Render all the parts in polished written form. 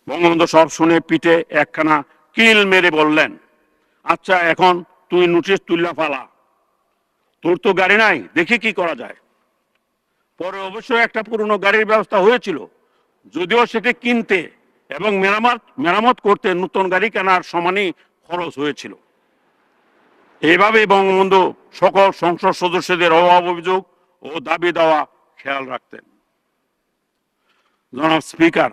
বঙ্গবন্ধু সব শুনে পিঠে একখানা কিল মেরে বললেন, আচ্ছা এখন তুই নোটিশ তুললা ফালা, তোর তো গাড়ি নাই, দেখি কি করা যায়। পরে অবশ্যই একটা পুরনো গাড়ির ব্যবস্থা হয়েছিল, যদিও সেটি কিনতে এবং মেরামত করতে নতুন গাড়ি কেনার সমানই খরচ হয়েছিল। এইভাবে বঙ্গবন্ধু সকল সংসদ সদস্যদের অভাব অভিযোগ ও দাবি দেওয়া খেয়াল রাখতেন। জনাব স্পিকার,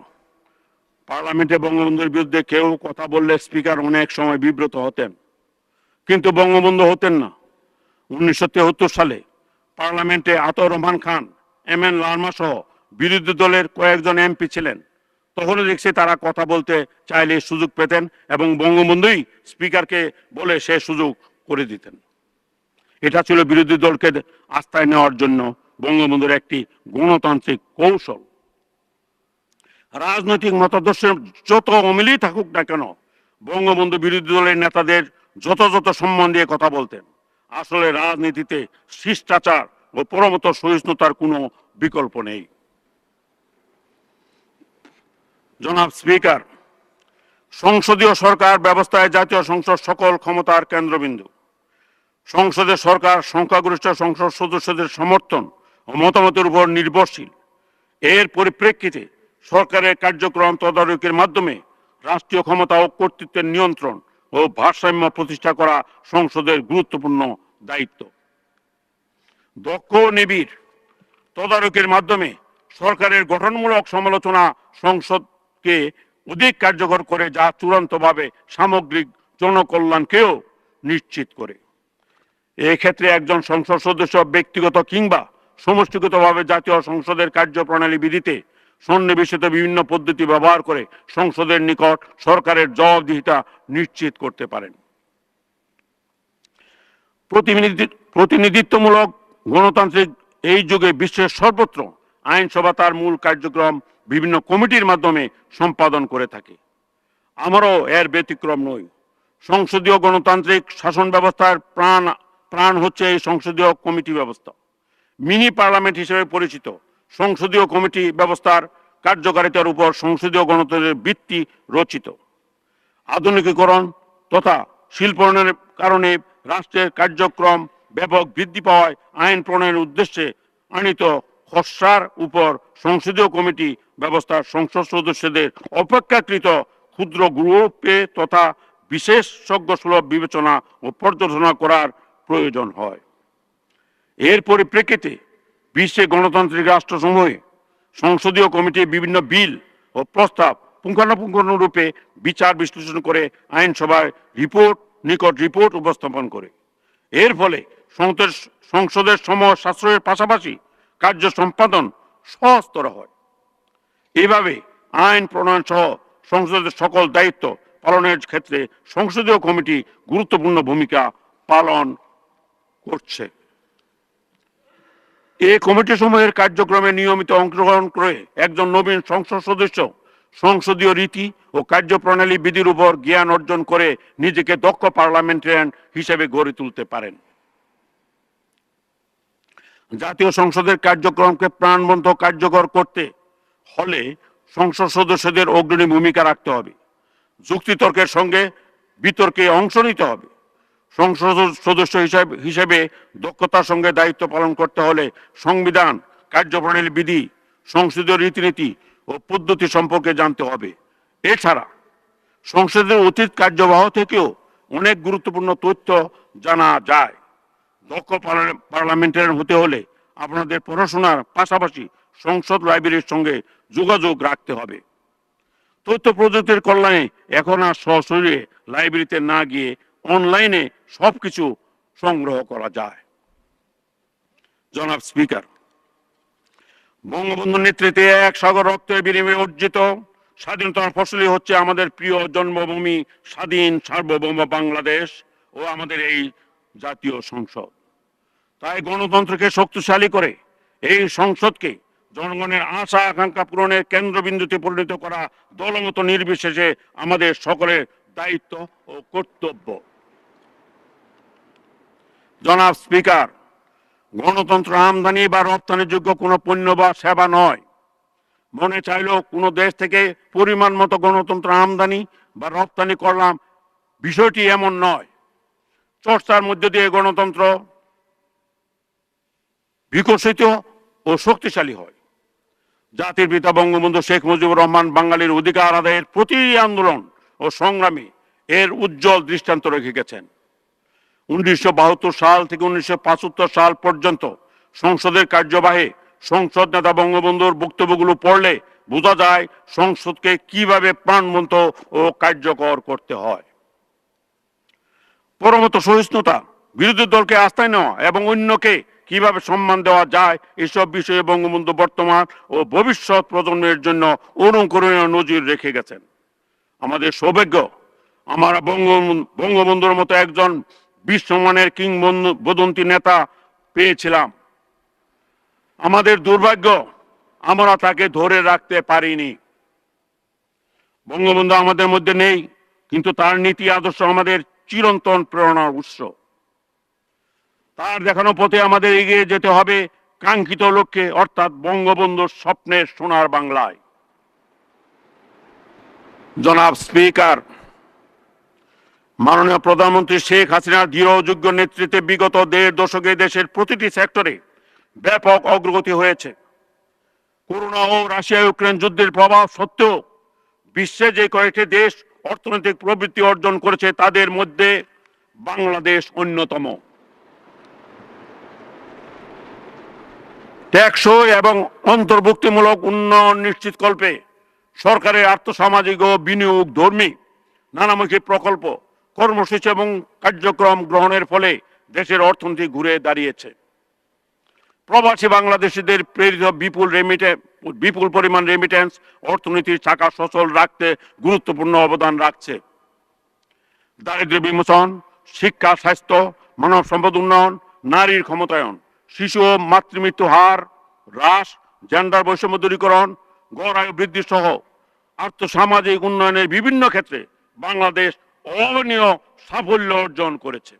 পার্লামেন্টে বঙ্গবন্ধুর বিরুদ্ধে কেউ কথা বললে স্পিকার অনেক সময় বিব্রত হতেন, কিন্তু বঙ্গবন্ধু হতেন না। 1973 সালে পার্লামেন্টে আতাউর রহমান খান, এম এন লারমা সহ বিরোধী দলের কয়েকজন এমপি ছিলেন। তখনও দেখছি তারা কথা বলতে চাইলে সুযোগ পেতেন এবং বঙ্গবন্ধুই স্পিকারকে বলে সে সুযোগ করে দিতেন। এটা ছিল বিরোধী দলকে আস্থায় নেওয়ার জন্য বঙ্গবন্ধুর একটি গণতান্ত্রিক কৌশল। রাজনৈতিক মতাদর্শের যত অমিলই থাকুক না কেন, বঙ্গবন্ধু বিরোধী দলের নেতাদের যথাযথ সম্মান দিয়ে কথা বলতেন। আসলে রাজনীতিতে শিষ্টাচার ও পরমত সহিষ্ণুতার কোনো বিকল্প নেই। জনাব স্পিকার, সংসদীয় সরকার ব্যবস্থায় জাতীয় সংসদ সকল ক্ষমতার কেন্দ্রবিন্দু। সংসদের সরকার সংখ্যাগরিষ্ঠ সংসদ সদস্যদের সমর্থন ও মতামতের উপর নির্ভরশীল। এর পরিপ্রেক্ষিতে সরকারের কার্যক্রম তদারকির মাধ্যমে রাষ্ট্রীয় ক্ষমতা ও কর্তৃত্বের নিয়ন্ত্রণ ও ভারসাম্য প্রতিষ্ঠা করা সংসদের গুরুত্বপূর্ণ দায়িত্ব। দক্ষ ও নিবিড় তদারকির মাধ্যমে সরকারের গঠনমূলক সমালোচনা সংসদকে অধিক কার্যকর করে, যা চূড়ান্তভাবে সামগ্রিক জনকল্যাণকেও নিশ্চিত করে। এক্ষেত্রে একজন সংসদ সদস্য ব্যক্তিগত কিংবা সমষ্টিগতভাবে জাতীয় সংসদের কার্যপ্রণালী বিধিতে সন্নিবেশিত বিভিন্ন পদ্ধতি ব্যবহার করে সংসদের নিকট সরকারের জবাবদিহিতা নিশ্চিত করতে পারেন। প্রতিনিধিত্বমূলক গণতান্ত্রিক এই যুগে বিশ্বের সর্বত্র আইনসভা তার মূল কার্যক্রম বিভিন্ন কমিটির মাধ্যমে সম্পাদন করে থাকে। আমারও এর ব্যতিক্রম নই। সংসদীয় গণতান্ত্রিক শাসন ব্যবস্থার প্রাণ হচ্ছে এই সংসদীয় কমিটি ব্যবস্থা। মিনি পার্লামেন্ট হিসেবে পরিচিত সংসদীয় কমিটি ব্যবস্থার কার্যকারিতার উপর সংসদীয় গণতন্ত্রের ভিত্তি রচিত। আধুনিকীকরণ তথা শিল্পায়নের কারণে রাষ্ট্রের কার্যক্রম ব্যাপক বৃদ্ধি পাওয়ায় আইন প্রণয়নের উদ্দেশ্যে আনিত খসড়ার উপর সংসদীয় কমিটি ব্যবস্থার সংসদ সদস্যদের অপেক্ষাকৃত ক্ষুদ্র গ্রুপে তথা বিশেষজ্ঞ সুলভ বিবেচনা ও পর্যালোচনা করার প্রয়োজন হয়। এর পরিপ্রেক্ষিতে বিশ্বে গণতান্ত্রিক রাষ্ট্রসমূহে সংসদীয় কমিটি বিভিন্ন বিল ও প্রস্তাব পুঙ্খানুপুঙ্খানুরূপে বিচার বিশ্লেষণ করে আইনসভায় নিকট রিপোর্ট উপস্থাপন করে। এর ফলে সংসদের সময় সাশ্রয়ের পাশাপাশি কার্য সম্পাদন সহজতর হয়। এইভাবে আইন প্রণয়ন সহ সংসদের সকল দায়িত্ব পালনের ক্ষেত্রে সংসদীয় কমিটি গুরুত্বপূর্ণ ভূমিকা পালন করছে। এই কমিটি সমূহের কার্যক্রমে নিয়মিত অংশগ্রহণ করে একজন নবীন সংসদ সদস্য সংসদীয় রীতি ও কার্যপ্রণালী বিধির উপর জ্ঞান অর্জন করে নিজেকে দক্ষ পার্লামেন্টারিয়ান হিসেবে গড়ে তুলতে পারেন। জাতীয় সংসদের কার্যক্রমকে প্রাণবন্ত কার্যকর করতে হলে সংসদ সদস্যদের অগ্রণী ভূমিকা রাখতে হবে। যুক্তিতর্কের সঙ্গে বিতর্কে অংশ নিতে হবে। সংসদ সদস্য হিসেবে দক্ষতার সঙ্গে দায়িত্ব পালন করতে হলে সংবিধান, কার্যপ্রণালী বিধি, সংসদীয় রীতিনীতি ও পদ্ধতি সম্পর্কে জানতে হবে। এছাড়া সংসদের অতীত কার্যবাহ থেকেও অনেক গুরুত্বপূর্ণ তথ্য জানা যায়। দক্ষ পার্লামেন্টারিয়ান হতে হলে আপনাদের পড়াশোনার পাশাপাশি সংসদ লাইব্রেরির সঙ্গে যোগাযোগ রাখতে হবে। তথ্য প্রযুক্তির কল্যাণে এখন আর সরাসরি লাইব্রেরিতে না গিয়ে অনলাইনে সবকিছু সংগ্রহ করা যায়। জনাব স্পিকার, বঙ্গবন্ধুর নেতৃত্বে এক সাগর রক্তের বিনিময়ে অর্জিত স্বাধীনতার ফসলই হচ্ছে আমাদের প্রিয় জন্মভূমি স্বাধীন সার্বভৌম বাংলাদেশ ও আমাদের এই জাতীয় সংসদ। তাই গণতন্ত্রকে শক্তিশালী করে এই সংসদকে জনগণের আশা আকাঙ্ক্ষা পূরণের কেন্দ্রবিন্দুতে পরিণত করা দলমত নির্বিশেষে আমাদের সকলের দায়িত্ব ও কর্তব্য। জনাব স্পিকার, গণতন্ত্র আমদানি বা রপ্তানিযোগ্য কোনো পণ্য বা সেবা নয়। মনে চাইলো কোনো দেশ থেকে পরিমাণ মতো গণতন্ত্র আমদানি বা রপ্তানি করলাম, বিষয়টি এমন নয়। চর্চার মধ্য দিয়ে গণতন্ত্র বিকশিত ও শক্তিশালী হয়। জাতির পিতা বঙ্গবন্ধু শেখ মুজিবুর রহমান বাঙালির অধিকার আদায়ের প্রতি আন্দোলন ও সংগ্রামে এর উজ্জ্বল দৃষ্টান্ত রেখে গেছেন। 1972 সাল থেকে 1975 সাল পর্যন্ত সংসদের কার্যবাহে সংসদ নেতা বঙ্গবন্ধুর বক্তব্যগুলো পড়লে বোঝা যায় সংসদকে কিভাবে প্রাণবন্ত ও কার্যকর করতে হয়। পরমত সহিষ্ণুতা, বিরোধী দলকে আস্থায় নেওয়া এবং অন্যকে কিভাবে সম্মান দেওয়া যায়, এসব বিষয়ে বঙ্গবন্ধু বর্তমান ও ভবিষ্যৎ প্রজন্মের জন্য অনুকরণীয় নজির রেখে গেছেন। আমাদের সৌভাগ্য আমরা বঙ্গবন্ধুর মতো একজন বিশ্বমানের কিংবদন্তি নেতা পেয়েছিলাম। আমাদের দুর্ভাগ্য আমরা তাকে ধরে রাখতে পারিনি। বঙ্গবন্ধু আমাদের মধ্যে নেই, কিন্তু তার নীতি আদর্শ আমাদের চিরন্তন প্রেরণার উৎস। তার দেখানো পথে আমাদের এগিয়ে যেতে হবে কাঙ্ক্ষিত লক্ষ্যে, অর্থাৎ বঙ্গবন্ধুর স্বপ্নের সোনার বাংলায়। জনাব স্পিকার, মাননীয় প্রধানমন্ত্রী শেখ হাসিনার দৃঢ় যোগ্য নেতৃত্বে বিগত 1.5 দশকে দেশের প্রতিটি সেক্টরে ব্যাপক অগ্রগতি হয়েছে। করোনা ও রাশিয়া ইউক্রেন যুদ্ধের প্রভাব সত্ত্বেও বিশ্বে যে কয়েকটি দেশ অর্থনৈতিক প্রবৃদ্ধি অর্জন করেছে তাদের মধ্যে বাংলাদেশ অন্যতম। টেকসই এবং অন্তর্ভুক্তিমূলক উন্নয়ন নিশ্চিতকল্পে সরকারের আর্থসামাজিক ও বিনিয়োগ ধর্মী নানামুখী প্রকল্প, কর্মসূচি এবং কার্যক্রম গ্রহণের ফলে দেশের অর্থনীতি ঘুরে দাঁড়িয়েছে। প্রবাসী বাংলাদেশিদের প্রেরিত বিপুল পরিমাণ রেমিটেন্স অর্থনীতির চাকা সচল রাখতে গুরুত্বপূর্ণ অবদান রাখছে। দারিদ্র্য বিমোচন, শিক্ষা, স্বাস্থ্য, মানব সম্পদ উন্নয়ন, নারীর ক্ষমতায়ন, শিশু ও মাতৃমৃত্যু হার হ্রাস, জেন্ডার বৈষম্য দূরীকরণ, গড় আয়ু বৃদ্ধি সহ আর্থসামাজিক উন্নয়নের বিভিন্ন ক্ষেত্রে বাংলাদেশ অবর্ণনীয় সাফল্য অর্জন করেছে।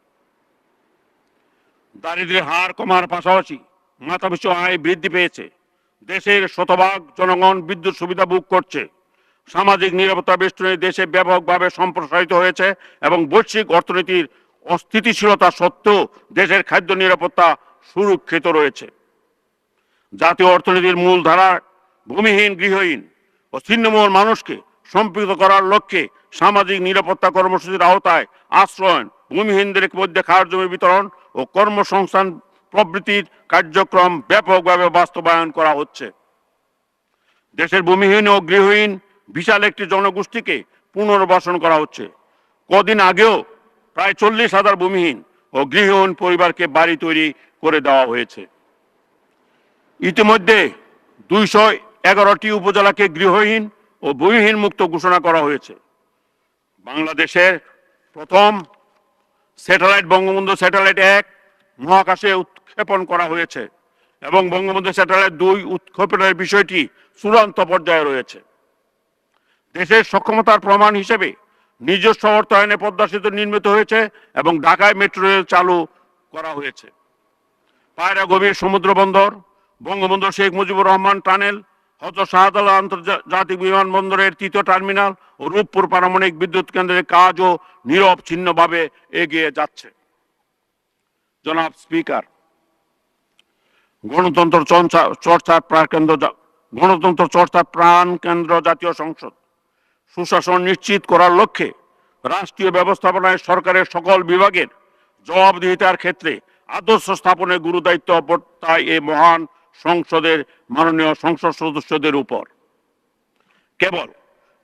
দারিদ্র্যের হার কমার পাশাপাশি মাথাপিছু আয় বৃদ্ধি পেয়েছে। দেশের শতভাগ জনগণ বিদ্যুৎ সুবিধা ভোগ করছে। সামাজিক নিরাপত্তা বেষ্টনী দেশে ব্যাপকভাবে সম্প্রসারিত হয়েছে এবং বৈশ্বিক অর্থনীতির অস্থিতিশীলতা সত্ত্বেও দেশের খাদ্য নিরাপত্তা সুরক্ষিত রয়েছে। জাতীয় অর্থনীতির মূল ধারা ভূমিহীন, গৃহহীন ও ছিন্নমূল মানুষকে সম্পৃক্ত করার লক্ষ্যে সামাজিক নিরাপত্তা কর্মসূচির আওতায় আশ্রয়ন, ভূমিহীনদের মধ্যে খাওয়ার জমি বিতরণ ও কর্মসংস্থান প্রভৃতির কার্যক্রম ব্যাপকভাবে বাস্তবায়ন করা হচ্ছে। দেশের ভূমিহীন ও গৃহহীন বিশাল একটি জনগোষ্ঠীকে পুনর্বাসন করা হচ্ছে। কদিন আগেও প্রায় 40,000 ভূমিহীন ও গৃহহীন পরিবারকে বাড়ি তৈরি করে দেওয়া হয়েছে। ইতিমধ্যে 211টি উপজেলাকে গৃহহীন ও ভূমিহীন মুক্ত ঘোষণা করা হয়েছে। বাংলাদেশের প্রথম স্যাটেলাইট বঙ্গবন্ধু স্যাটেলাইট 1 মহাকাশে উৎক্ষেপণ করা হয়েছে এবং বঙ্গবন্ধু স্যাটেলাইট 2 উৎক্ষেপণের বিষয়টি চূড়ান্ত পর্যায়ে রয়েছে। দেশের সক্ষমতার প্রমাণ হিসেবে নিজস্ব অর্থায়নে পদ্মা সেতু নির্মিত হয়েছে এবং ঢাকায় মেট্রো রেল চালু করা হয়েছে। পায়রা গভীর সমুদ্র বন্দর, বঙ্গবন্ধু শেখ মুজিবুর রহমান টানেল, হযরত শাহজালাল আন্তর্জাতিক বিমানবন্দরের 3য় টার্মিনাল ও রূপপুর পারমাণবিক বিদ্যুৎ কেন্দ্রের কাজও নিরবচ্ছিন্নভাবে এগিয়ে যাচ্ছে। জনাব স্পিকার, গণতন্ত্র চর্চার প্রাণ কেন্দ্র জাতীয় সংসদ সুশাসন নিশ্চিত করার লক্ষ্যে রাষ্ট্রীয় ব্যবস্থাপনায় সরকারের সকল বিভাগের জবাবদিহিতার ক্ষেত্রে আদর্শ স্থাপনের গুরুদায়িত্ব বর্তায় এই মহান সংসদের মাননীয় সংসদ সদস্যদের উপর। কেবল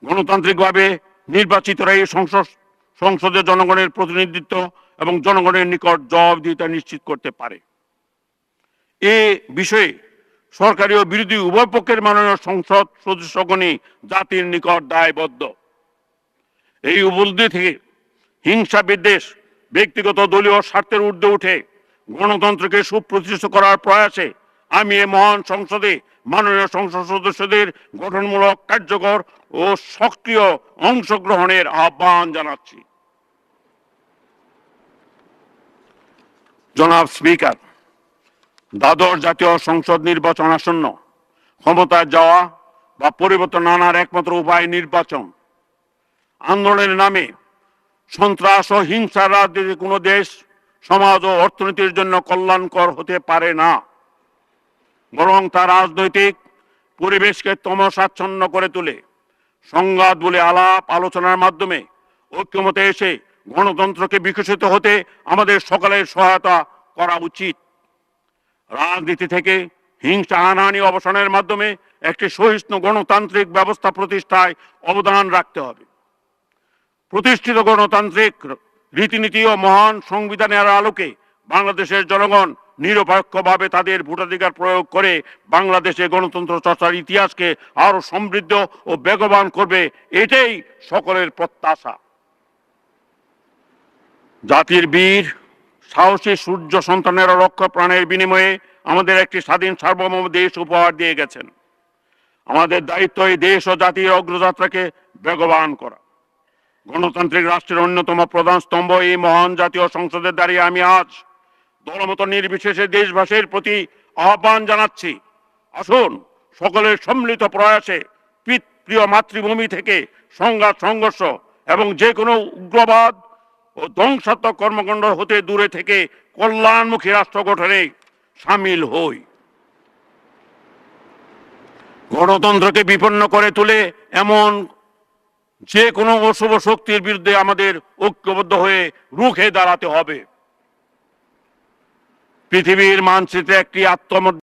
গণতান্ত্রিকভাবে নির্বাচিতরা এই সংসদে জনগণের প্রতিনিধিত্ব এবং জনগণের নিকট জবাবদিহিতা নিশ্চিত করতে পারে। এ বিষয়ে সরকারি ও বিরোধী উভয় পক্ষের মাননীয় সংসদ সদস্যগণই জাতির নিকট দায়বদ্ধ। এই উপলব্ধি থেকে হিংসা, বিদ্বেষ, ব্যক্তিগত দলীয় স্বার্থের ঊর্ধ্বে উঠে গণতন্ত্রকে সুপ্রতিষ্ঠিত করার প্রয়াসে আমি এই মহান সংসদে মাননীয় সংসদ সদস্যদের গঠনমূলক, কার্যকর ও সক্রিয় অংশগ্রহণের আহ্বান জানাচ্ছি। জনাব স্পিকার, দ্বাদশ জাতীয় সংসদ নির্বাচন আসন্ন। ক্ষমতায় যাওয়া বা পরিবর্তন আনার একমাত্র উপায় নির্বাচন। আন্দোলনের নামে সন্ত্রাস ও হিংসার রাজনীতি কোনো দেশ, সমাজ ও অর্থনীতির জন্য কল্যাণকর হতে পারে না, বরং তা রাজনৈতিক পরিবেশকে তমসাচ্ছন্ন করে তোলে। সংঘাত বলে আলাপ আলোচনার মাধ্যমে ঐক্যমতে এসে গণতন্ত্রকে বিকশিত হতে আমাদের সকলের সহায়তা করা উচিত। রাজনীতি থেকে হিংসা হানাহানি অবসানের মাধ্যমে একটি সহিষ্ণু গণতান্ত্রিক ব্যবস্থা প্রতিষ্ঠায় অবদান রাখতে হবে। প্রতিষ্ঠিত গণতান্ত্রিক রীতিনীতি ও মহান সংবিধানের আলোকে বাংলাদেশের জনগণ নিরপেক্ষভাবে তাদের ভোটাধিকার প্রয়োগ করে বাংলাদেশে গণতন্ত্র চর্চার ইতিহাসকে আরো সমৃদ্ধ ও বেগবান করবে, এটাই সকলের প্রত্যাশা। জাতির বীর সাহসী সূর্য সন্তানেরা রক্ষা প্রাণের বিনিময়ে আমাদের একটি স্বাধীন সার্বভৌম দেশ উপহার দিয়ে গেছেন। আমাদের দায়িত্ব এই দেশ ও জাতির অগ্রযাত্রাকে বেগবান করা। গণতান্ত্রিক রাষ্ট্রের অন্যতম প্রধান স্তম্ভ এই মহান জাতীয় সংসদে দাঁড়িয়ে আমি আজ দলমত নির্বিশেষে দেশবাসীর প্রতি আহ্বান জানাচ্ছি, আসুন সকলের সম্মিলিত প্রয়াসে প্রিয় মাতৃভূমি থেকে সংঘাত সংঘর্ষ এবং যে কোনো উগ্রবাদ ও ধ্বংসাত্মক কর্মকাণ্ড হতে দূরে থেকে কল্যাণমুখী রাষ্ট্র গঠনে সামিল হই। গণতন্ত্রকে বিপন্ন করে তুলে এমন যে কোনো অশুভ শক্তির বিরুদ্ধে আমাদের ঐক্যবদ্ধ হয়ে রুখে দাঁড়াতে হবে। পৃথিবীর মানচিত্রে একটি